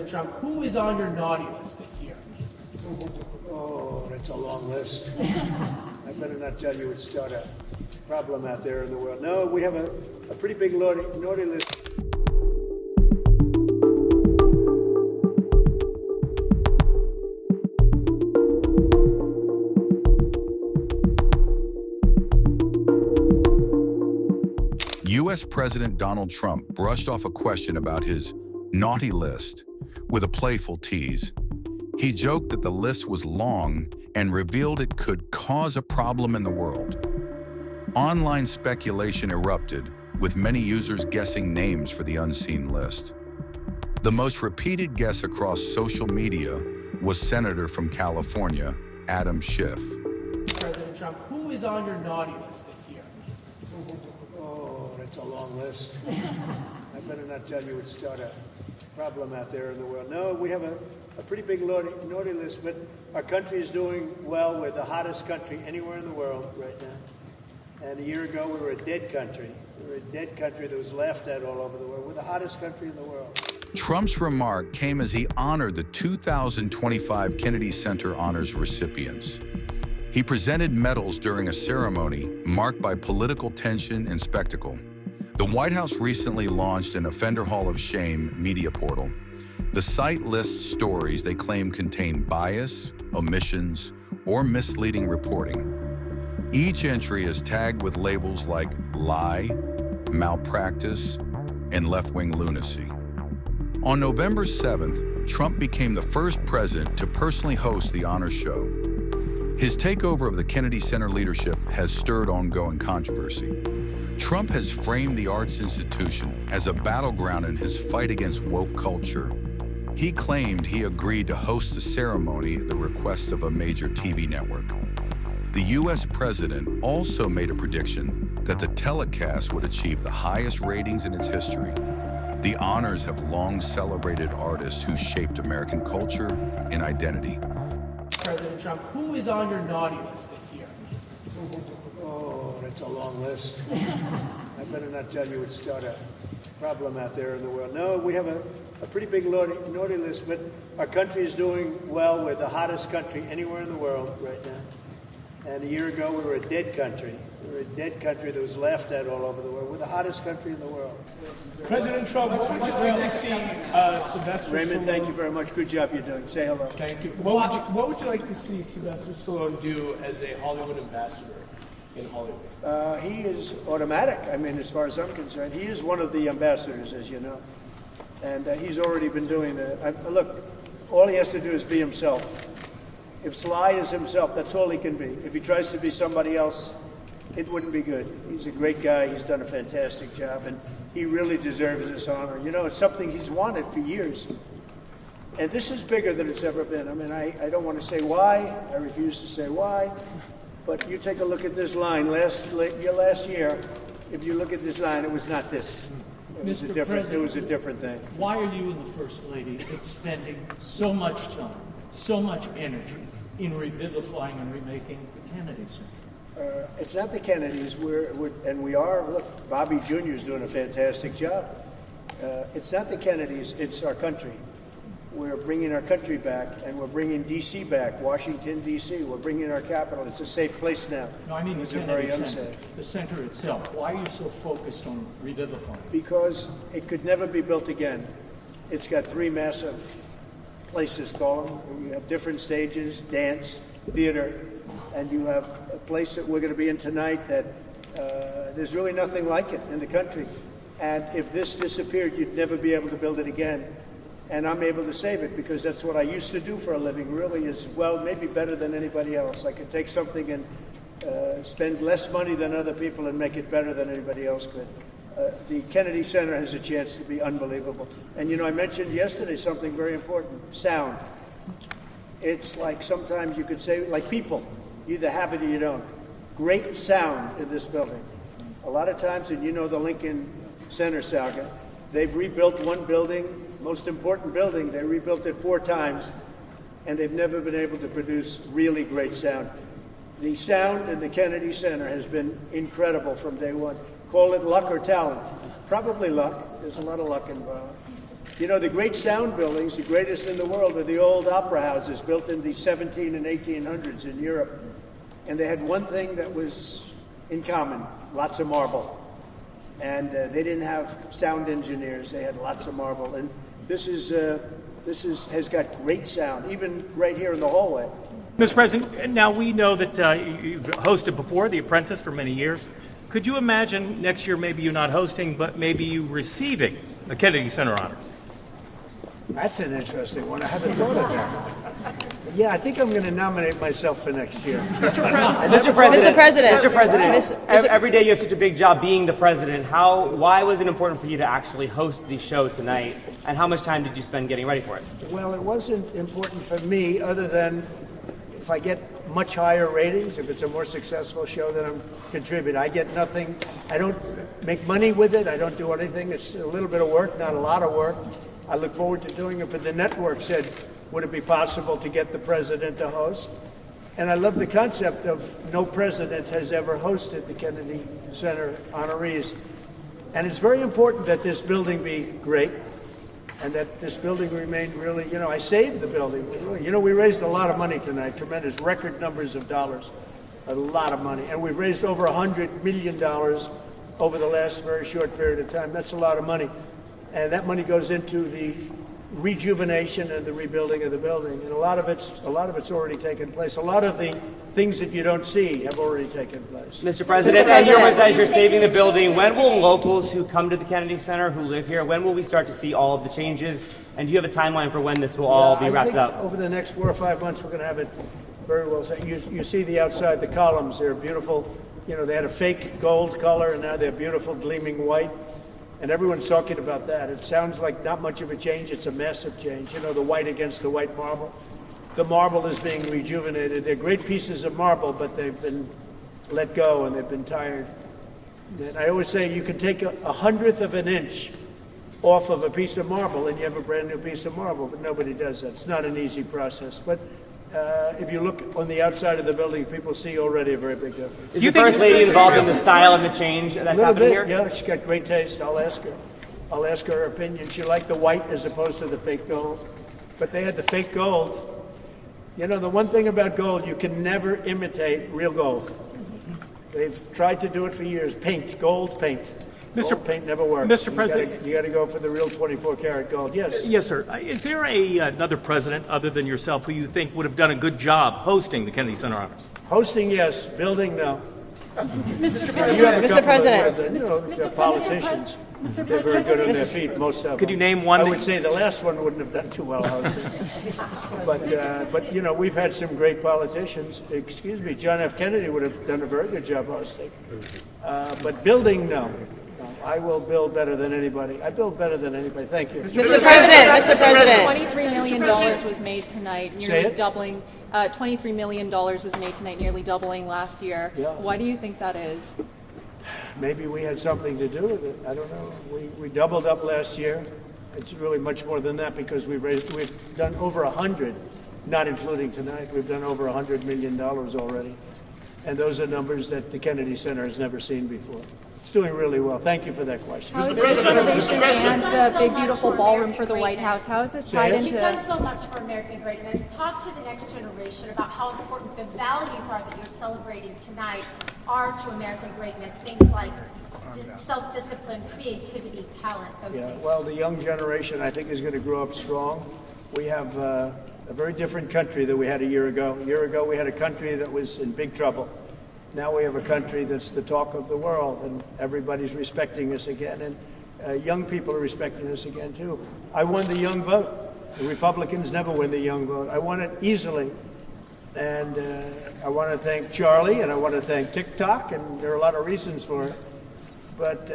President Trump, who is on your naughty list this year? Oh, that's a long list. I better not tell you it's not a problem out there in the world. No, we have a pretty big naughty list. U.S. President Donald Trump brushed off a question about his naughty list with a playful tease. He joked that the list was long and revealed it could cause a problem in the world. Online speculation erupted, with many users guessing names for the unseen list. The most repeated guess across social media was Senator from California, Adam Schiff. President Trump, who is on your naughty list this year? Oh, that's a long list. I better not tell you it's not a problem out there in the world. No, we have a pretty big naughty list, but our country is doing well. We're the hottest country anywhere in the world right now. And a year ago, we were a dead country. We were a dead country that was laughed at all over the world. We're the hottest country in the world. Trump's remark came as he honored the 2025 Kennedy Center Honors recipients. He presented medals during a ceremony marked by political tension and spectacle. The White House recently launched an Offender Hall of Shame media portal. The site lists stories they claim contain bias, omissions, or misleading reporting. Each entry is tagged with labels like lie, malpractice, and left-wing lunacy. On November 7th, Trump became the first president to personally host the honors show. His takeover of the Kennedy Center leadership has stirred ongoing controversy. Trump has framed the arts institution as a battleground in his fight against woke culture. He claimed he agreed to host the ceremony at the request of a major TV network. The U.S. president also made a prediction that the telecast would achieve the highest ratings in its history. The honors have long celebrated artists who shaped American culture and identity. President Trump, who is on your naughty list this year? Oh, that's a long list. I better not tell you it's not a problem out there in the world. No, we have a pretty big naughty list, but our country is doing well. We're the hottest country anywhere in the world right now. And a year ago, we were a dead country. We were a dead country that was laughed at all over the world. We're the hottest country in the world. President Trump, what would you like to see Sylvester Raymond, Stallone? thank you very much. Good job you're doing. Say hello. Thank you. What would you like to see Sylvester Stallone do as a Hollywood ambassador in Hollywood? He is automatic. I mean, as far as I'm concerned, he is one of the ambassadors, as you know. And he's already been doing that. Look, all he has to do is be himself. If Sly is himself, that's all he can be. If he tries to be somebody else, it wouldn't be good. He's a great guy. He's done a fantastic job, and he really deserves this honor. You know, it's something he's wanted for years. And this is bigger than it's ever been. I mean, I don't want to say why. I refuse to say why. But you take a look at this line. Last year, if you look at this line, it was not this. It was a different thing. Why are you and the First Lady expending so much time, so much energy in revivifying and remaking the Kennedy Center? It's not the Kennedys. We are. Look, Bobby Jr. is doing a fantastic job. It's not the Kennedys. It's our country. We're bringing our country back, and we're bringing D.C. back, Washington, D.C. We're bringing our capital. It's a safe place now. No, I mean it's the Kennedy very Center, unsafe. the center itself. Why are you so focused on revivifying? Because it could never be built again. It's got three massive places, call them. You have different stages, dance, theater, and you have a place that we're going to be in tonight that there's really nothing like it in the country. And if this disappeared, you'd never be able to build it again. And I'm able to save it because that's what I used to do for a living, really, is, well, maybe better than anybody else. I could take something and spend less money than other people and make it better than anybody else could. The Kennedy Center has a chance to be unbelievable. And, you know, I mentioned yesterday something very important, sound. It's like sometimes you could say, like people, you either have it or you don't. Great sound in this building. A lot of times, and you know the Lincoln Center saga, they've rebuilt one building, most important building, they rebuilt it 4 times, and they've never been able to produce really great sound. The sound in the Kennedy Center has been incredible from day one. Call it luck or talent. Probably luck. There's a lot of luck involved. You know, the great sound buildings, the greatest in the world, are the old opera houses built in the 17 and 1800s in Europe. And they had one thing that was in common, lots of marble. And they didn't have sound engineers, they had lots of marble. And this has got great sound, even right here in the hallway. Mr. President, now we know that you've hosted before, The Apprentice, for many years. Could you imagine next year maybe you not hosting, but maybe you receiving the Kennedy Center Honor? That's an interesting one. I haven't thought of that. Yeah, I think I'm going to nominate myself for next year. Mr. President, every day you have such a big job being the president. Why was it important for you to actually host the show tonight, and how much time did you spend getting ready for it? Well, it wasn't important for me other than if I get much higher ratings, if it's a more successful show, then I'm contributing. I get nothing. I don't make money with it. I don't do anything. It's a little bit of work, not a lot of work. I look forward to doing it, but the network said, would it be possible to get the president to host? And I love the concept of no president has ever hosted the Kennedy Center honorees. And it's very important that this building be great and that this building remain really, you know, I saved the building. You know, we raised a lot of money tonight, tremendous record numbers of dollars, a lot of money. And we've raised over $100 million over the last very short period of time. That's a lot of money. And that money goes into the rejuvenation and the rebuilding of the building. And a lot of it's already taken place. A lot of the things that you don't see have already taken place. Mr. President, as you're saving the building, when will locals who come to the Kennedy Center, who live here, when will we start to see all of the changes? And do you have a timeline for when this will all be wrapped up? Over the next 4 or 5 months, we're going to have it very well set. You see the outside, the columns, they're beautiful. You know, they had a fake gold color, and now they're beautiful, gleaming white. And everyone's talking about that. It sounds like not much of a change. It's a massive change. You know, the white against the white marble. The marble is being rejuvenated. They're great pieces of marble, but they've been let go and they've been tired. And I always say you can take a 100th of an inch off of a piece of marble and you have a brand new piece of marble, but nobody does that. It's not an easy process. But if you look on the outside of the building, people see already a very big difference. Is the First Lady involved in the style and the change that's happening here? Yeah, she's got great taste. I'll ask her her opinion. She liked the white as opposed to the fake gold. But they had the fake gold. You know, the one thing about gold, you can never imitate real gold. They've tried to do it for years. Paint, gold paint. Gold paint never works. Mr. President, you got to go for the real 24-karat gold. Yes. Yes, sir. Is there another president other than yourself who you think would have done a good job hosting the Kennedy Center Honors? Hosting, yes. Building, no. Mr. President. You know, politicians. They're very good on their feet, most of them. Could you name one? I would say the last one wouldn't have done too well hosting. But you know, we've had some great politicians. Excuse me, John F. Kennedy would have done a very good job hosting. But building, no. I will build better than anybody. I build better than anybody. Thank you. Mr. President. $23 million was made tonight, nearly doubling. $23 million was made tonight, nearly doubling last year. Yeah. Why do you think that is? Maybe we had something to do with it. I don't know. We doubled up last year. It's really much more than that because we've done over 100, not including tonight. We've done over $100 million already. And those are numbers that the Kennedy Center has never seen before. It's doing really well. Thank you for that question. How is this renovation and the big, beautiful ballroom for the White House, how is this tied into... You've done so much for American greatness. Talk to the next generation about how important the values are that you're celebrating tonight are to American greatness. Things like self-discipline, creativity, talent, those things. Well, the young generation, I think, is going to grow up strong. We have a very different country than we had a year ago. A year ago, we had a country that was in big trouble. Now we have a country that's the talk of the world, and everybody's respecting us again, and young people are respecting us again, too. I won the young vote. The Republicans never win the young vote. I won it easily, and I want to thank Charlie, and I want to thank TikTok, and there are a lot of reasons for it, but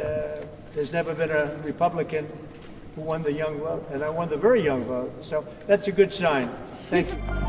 there's never been a Republican who won the young vote, and I won the very young vote, so that's a good sign. Thank you.